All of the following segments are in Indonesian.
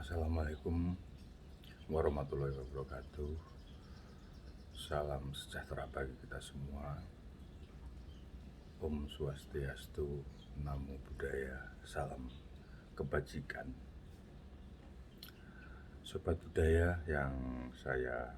Assalamualaikum warahmatullahi wabarakatuh. Salam sejahtera bagi kita semua. Om Swastiastu, Namo Buddhaya, salam kebajikan. Sobat budaya yang saya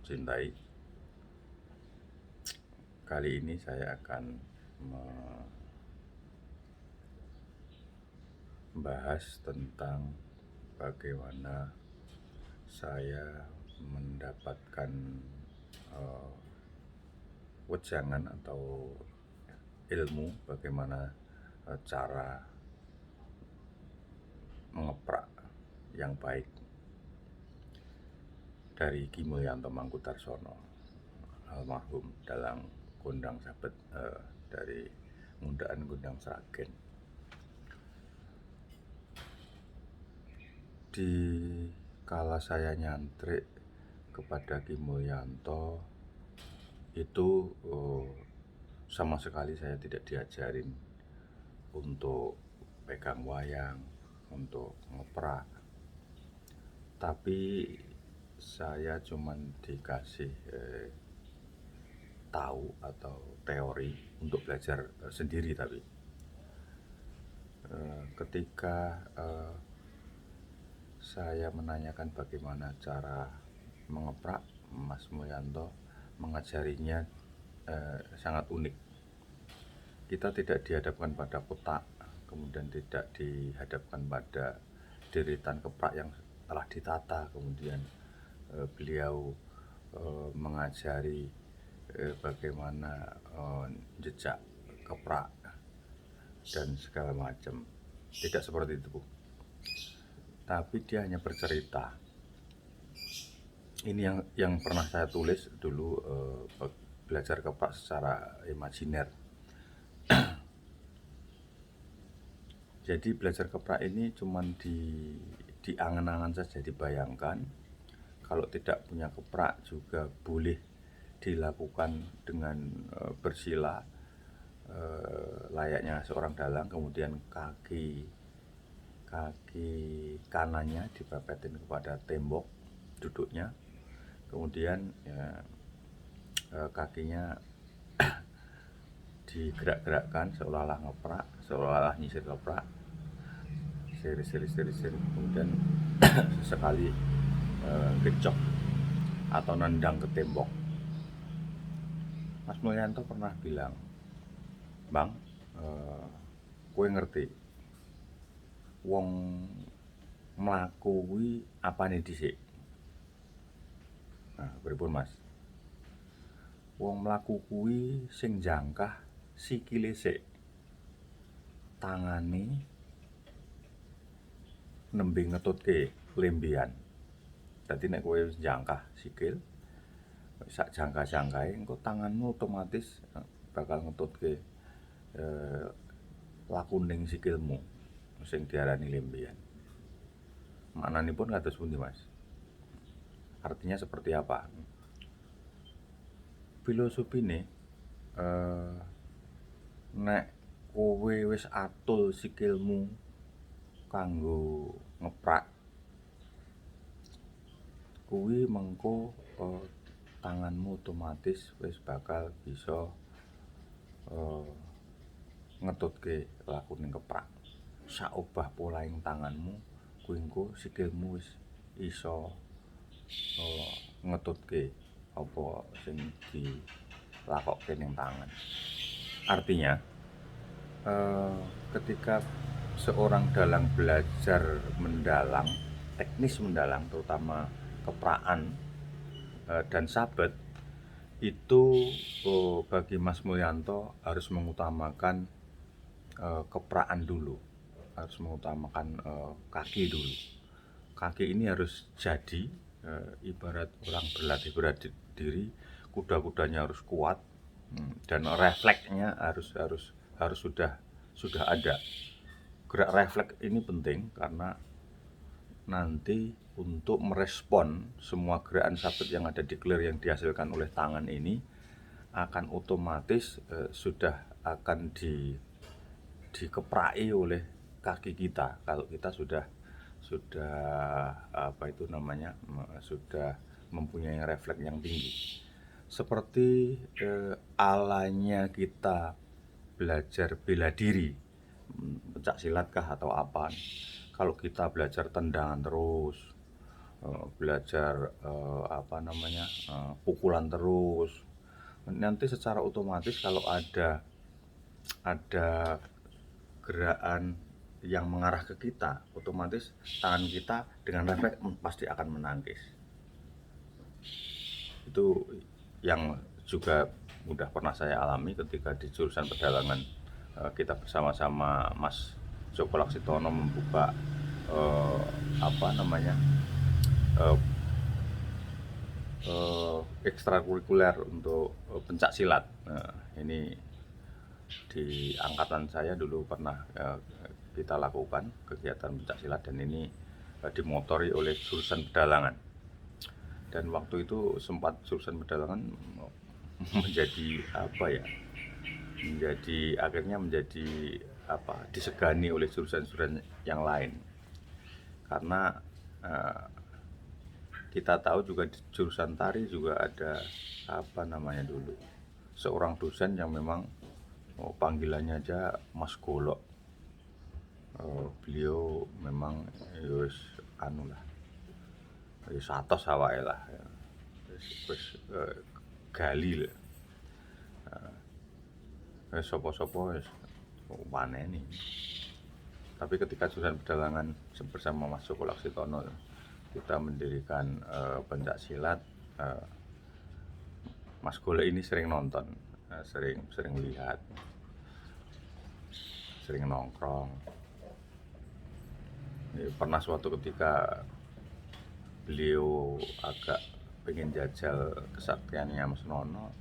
cintai, kali ini saya akan membahas tentang bagaimana saya mendapatkan wejangan atau ilmu bagaimana cara mengeprak yang baik dari Ki Mulyanto Mangkudarsono almarhum dalang Gondang Sabet dari Ngundaan Gondang Sragen. Di kala saya nyantrik kepada Ki Mulyanto itu sama sekali saya tidak diajarin untuk pegang wayang, untuk ngeprak, tapi saya cuman dikasih tahu atau teori untuk belajar sendiri. Tapi ketika saya menanyakan bagaimana cara mengeprak, Mas Mulyanto mengajarinya sangat unik. Kita tidak dihadapkan pada kotak, kemudian tidak dihadapkan pada deretan keprak yang telah ditata, kemudian beliau mengajari bagaimana jejak keprak dan segala macam. Tidak seperti itu, Bu. Tapi dia hanya bercerita. Ini yang pernah saya tulis dulu, belajar keprak secara imajiner. Jadi belajar keprak ini cuman di angan-angan saja, dibayangkan. Kalau tidak punya keprak juga boleh dilakukan dengan bersila layaknya seorang dalang. Kemudian kaki kanannya dipepetin kepada tembok duduknya, kemudian kakinya digerak-gerakkan seolah-olah ngeprak, seolah-olah nyisir keprak, seri, kemudian sekali gecok atau nendang ke tembok. Mas Mulyanto pernah bilang, "Bang, kowe ngerti wong mlaku kuwi apane dhisik?" Nah, pripun Mas? Wong mlaku kuwi sing jangkah sikile sik, tangane nembe ngetutke lembean. Dadi nek kowe wis jangkah sikil, sak jangka-jangkae engko tanganmu otomatis bakal ngetutke lakuning sikilmu sing diarani lembean. Maknanipun kados pundi, Mas? Artinya seperti apa? Filosofine nek kowe wis atul sikilmu kanggo ngeprak, kuwi mengko tanganmu otomatis wis bakal bisa ngetutke lakuning keprak. Sak obah polaing tanganmu kuwi engko sikilmu wis iso ngetutke apa sing dilakokke ning tangan. Artinya ketika seorang dalang belajar mendalang, teknis mendalang terutama keprakan dan sabet, itu bagi Mas Mulyanto harus mengutamakan keprakan dulu, harus mengutamakan kaki dulu. Kaki ini harus jadi, ibarat orang berlatih bela diri, kuda-kudanya harus kuat, dan refleksnya harus sudah ada. Gerak refleks ini penting karena nanti untuk merespon semua gerakan sabet yang ada di kelir yang dihasilkan oleh tangan ini akan otomatis sudah akan dikepraki oleh kaki kita kalau kita sudah apa itu namanya, sudah mempunyai refleks yang tinggi. Seperti alanya kita belajar bela diri, pencak silat kah atau apa. Kalau kita belajar tendangan terus, belajar pukulan terus, nanti secara otomatis kalau ada gerakan yang mengarah ke kita, otomatis tangan kita dengan refleks pasti akan menangkis. Itu yang juga udah pernah saya alami ketika di jurusan pedalangan. Kita bersama-sama Mas Joko Laksitono membuka ekstrakurikuler untuk pencak silat. Ini di angkatan saya dulu pernah kita lakukan kegiatan pencak silat, dan ini dimotori oleh jurusan pedalangan. Dan waktu itu sempat jurusan pedalangan disegani oleh jurusan-jurusan yang lain, karena kita tahu juga di jurusan tari juga ada dulu seorang dosen yang memang panggilannya aja Mas Golok. Beliau memang satos awake lah, wis gali lah, sopo-sopo paneni. Tapi ketika jurusan pedalangan bersama Mas Joko Laksitono, kita mendirikan pencak silat, Mas Golek ini sering nonton, sering lihat, sering nongkrong. Pernah suatu ketika beliau agak pengen jajal kesaktiannya Mas Nono,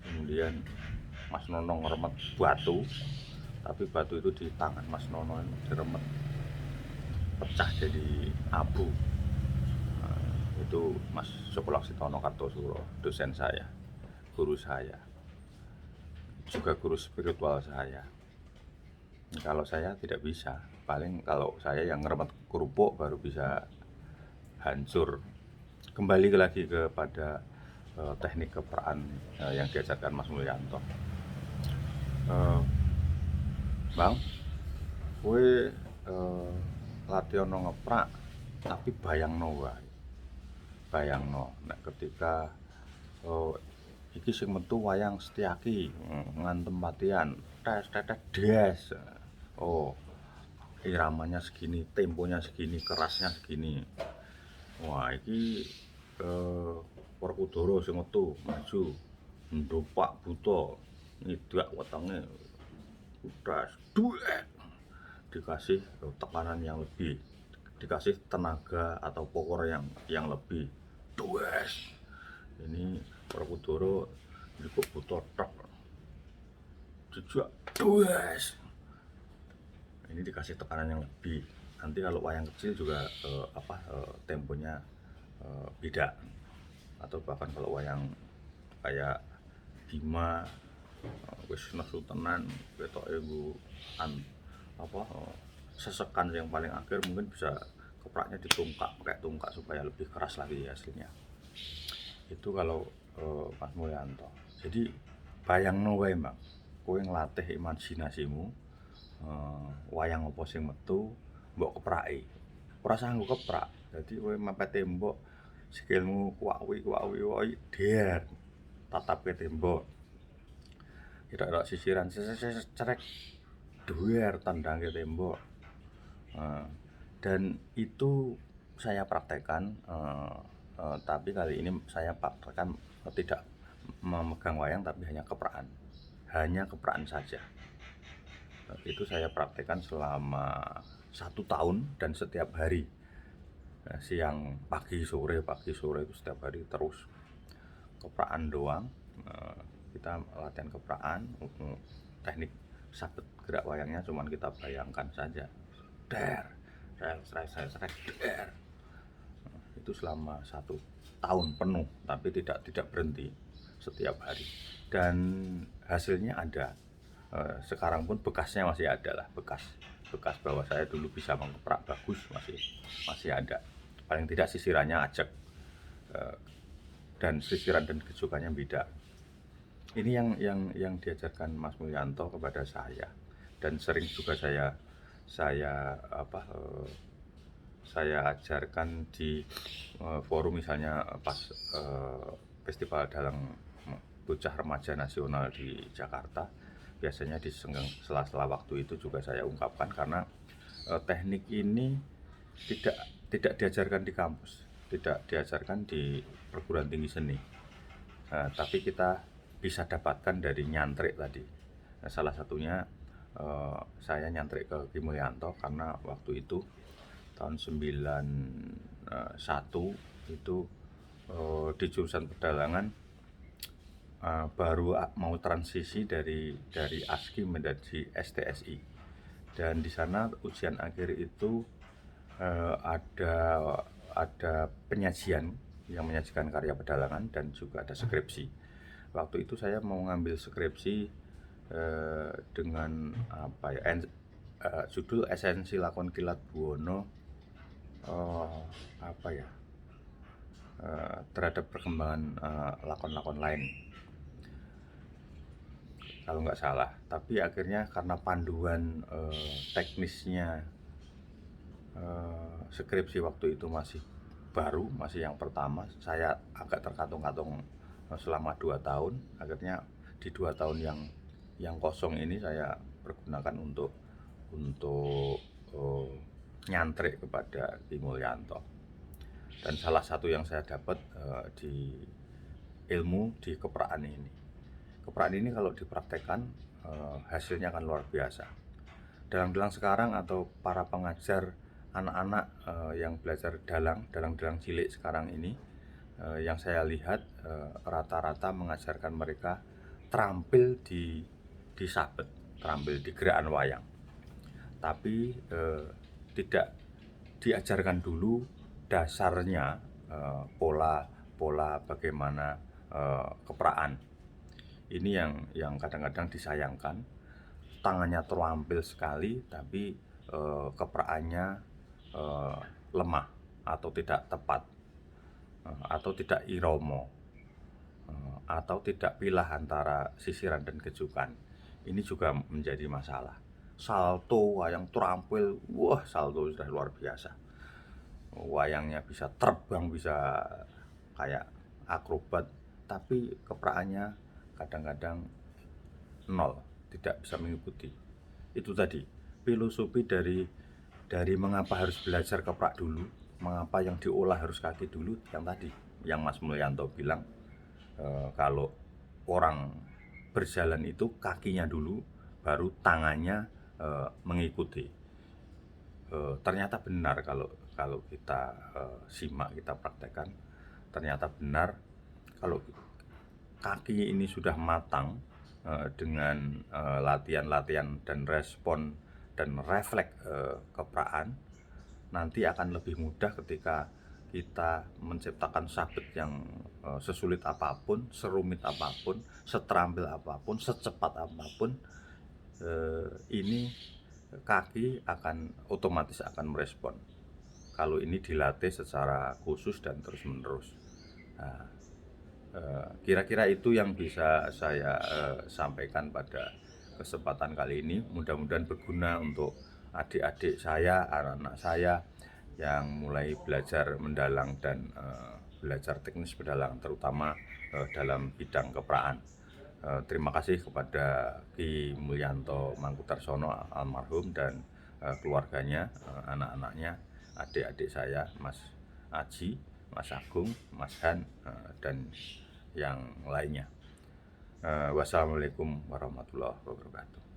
kemudian Mas Nono ngeremet batu, tapi batu itu di tangan Mas Nono ini diremet, pecah jadi abu. Itu Mas Joko Laksitono Kartosuro, dosen saya, guru saya, juga guru spiritual saya. Kalau saya tidak bisa, paling kalau saya yang ngeremet kerupuk baru bisa hancur. Kembali lagi kepada teknik kepraan yang diajarkan Mas Mulyanto. Bang, kowe latihan ngeprak, tapi bayangno nek ketika iki sing metu wayang Setyaki ngantem patian tes des. Iramanya segini, temponya segini, kerasnya segini. Wah, iki Werkudara sing metu maju ndopak buta ngidak wetenge udas duet, dikasih tekanan yang lebih, dikasih tenaga atau power yang lebih, dues. Ini Werkudara cukup buta tok jejak dues, ini dikasih tekanan yang lebih. Nanti kalau wayang kecil juga temponya beda, atau bahkan kalau wayang kayak Bima wis nesu tenan ketoke sesekan yang paling akhir, mungkin bisa kepraknya ditungkak pakai tungkak supaya lebih keras lagi hasilnya. Itu kalau Mas Mulyanto. Jadi bayangno wae, Mbak, kowe nglatih imajinasimu, wayang apa sing metu mbok kepraki. Ora usah nggo keprak. Jadi kowe mepet tembok, sikilmu kuwi der tatap ke tembok. Kira-kira sisiran cerek duer tandang ke tembok. Dan itu saya praktekkan, tapi kali ini saya praktekkan tidak memegang wayang, tapi hanya kepraan saja. Itu saya praktekkan selama 1 tahun dan setiap hari, siang pagi sore itu setiap hari terus kepraan doang. Kita latihan kepraan, teknik sabet gerak wayangnya cuman kita bayangkan saja, der der. Itu selama 1 tahun penuh, tapi tidak berhenti setiap hari, dan hasilnya ada. Sekarang pun bekasnya masih ada lah, bekas bahwa saya dulu bisa mengeprak bagus masih ada. Paling tidak sisirannya ajak, eh, dan sisiran dan kejukannya beda. Ini yang diajarkan Mas Mulyanto kepada saya, dan sering juga saya apa saya ajarkan di forum, misalnya pas festival dalang bocah remaja nasional di Jakarta. Biasanya di sela-sela waktu itu juga saya ungkapkan, karena teknik ini tidak tidak diajarkan di kampus, tidak diajarkan di perguruan tinggi seni. Tapi kita bisa dapatkan dari nyantrik tadi. Salah satunya saya nyantrik ke Ki Mulyanto karena waktu itu tahun 91 itu di jurusan pedalangan baru mau transisi dari ASKI menjadi STSI, dan di sana ujian akhir itu ada penyajian yang menyajikan karya pedalangan dan juga ada skripsi. Waktu itu saya mau ngambil skripsi dengan judul Esensi Lakon Kilat Buwono, terhadap perkembangan lakon-lakon lain kalau nggak salah. Tapi akhirnya karena panduan teknisnya skripsi waktu itu masih baru, masih yang pertama, saya agak terkatung-katung selama 2 tahun. Akhirnya di 2 tahun yang kosong ini saya pergunakan untuk nyantrik kepada Ki Mulyanto. Dan salah satu yang saya dapat di ilmu di kepraan ini. Kepraan ini kalau dipraktekkan hasilnya akan luar biasa. Dalang-dalang sekarang atau para pengajar anak-anak yang belajar dalang cilik sekarang ini, yang saya lihat rata-rata mengajarkan mereka terampil di sabet, terampil di gerakan wayang, tapi tidak diajarkan dulu dasarnya, pola bagaimana kepraan. Ini yang kadang-kadang disayangkan, tangannya terampil sekali tapi kepraannya lemah atau tidak tepat, atau tidak iromo, atau tidak pilah antara sisiran dan kejukan. Ini juga menjadi masalah. Salto wayang terampil, wah salto sudah luar biasa, wayangnya bisa terbang, bisa kayak akrobat, tapi kepraannya kadang-kadang nol, tidak bisa mengikuti. Itu tadi filosofi dari mengapa harus belajar keprak dulu, mengapa yang diolah harus kaki dulu, yang tadi yang Mas Mulyanto bilang, kalau orang berjalan itu kakinya dulu baru tangannya mengikuti. Ternyata benar, kalau kita simak, kita praktekkan, ternyata benar. Kalau kaki ini sudah matang dengan latihan-latihan dan respon dan refleks kepraan, nanti akan lebih mudah ketika kita menciptakan sabet yang sesulit apapun, serumit apapun, seterampil apapun, secepat apapun, ini kaki akan otomatis akan merespon kalau ini dilatih secara khusus dan terus-menerus. Nah, kira-kira itu yang bisa saya sampaikan pada kesempatan kali ini. Mudah-mudahan berguna untuk adik-adik saya, anak-anak saya yang mulai belajar mendalang dan belajar teknis pedalang, terutama dalam bidang kepraan. Terima kasih kepada Ki Mulyanto Mangkutarsono almarhum dan keluarganya, anak-anaknya, adik-adik saya, Mas Aji, Mas Agung, Mas Han, dan yang lainnya. Wassalamualaikum warahmatullahi wabarakatuh.